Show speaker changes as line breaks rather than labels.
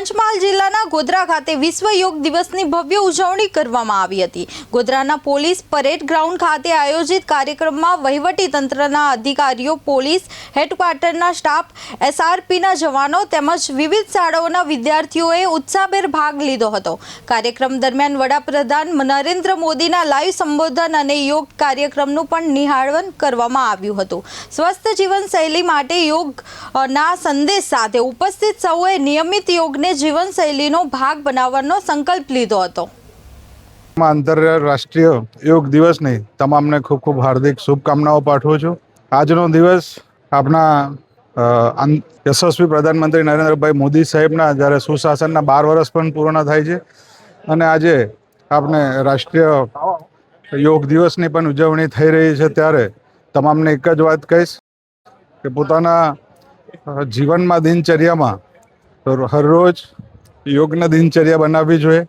પંચમહાલ જિલ્લાના ગોધરા ખાતે વિશ્વ યોગ દિવસની ભવ્ય ઉજવણી કરવામાં આવી હતી। ગોધરાના પોલીસ પરેડ ગ્રાઉન્ડ ખાતે આયોજિત કાર્યક્રમમાં વહીવટી તંત્રના અધિકારીઓ, પોલીસ હેડક્વાર્ટરના સ્ટાફ, એસઆરપીના જવાનો તેમજ વિવિધ શાળાઓના વિદ્યાર્થીઓએ ઉત્સાહભેર ભાગ લીધો હતો। કાર્યક્રમ દરમિયાન વડાપ્રધાન નરેન્દ્ર મોદીના લાઈવ સંબોધન અને યોગ કાર્યક્રમનું પણ નિહાળન કરવામાં આવ્યું હતું। સ્વસ્થ જીવનશૈલી માટે યોગના સંદેશ સાથે ઉપસ્થિત સૌએ નિયમિત યોગને જીવનશૈલીનો ભાગ બનાવવાનો સંકલ્પ લીધો હતો।
આંતરરાષ્ટ્રીય યોગ દિવસની તમામને ખૂબ ખૂબ હાર્દિક શુભકામનાઓ પાઠવું છું। આજનો દિવસ આપણા યશસ્વી પ્રધાનમંત્રી નરેન્દ્રભાઈ મોદી સાહેબના જ્યારે સુશાસનના 12 વર્ષ પણ પૂર્ણ થાય છે અને આજે આપણે રાષ્ટ્રીય યોગ દિવસની પણ ઉજવણી થઈ રહી છે, ત્યારે તમામને એક જ વાત કહીશ કે પોતાના જીવનમાં, દિનચર્યામાં હરરોજ યોગના દિનચર્યા બનાવવી જોઈએ।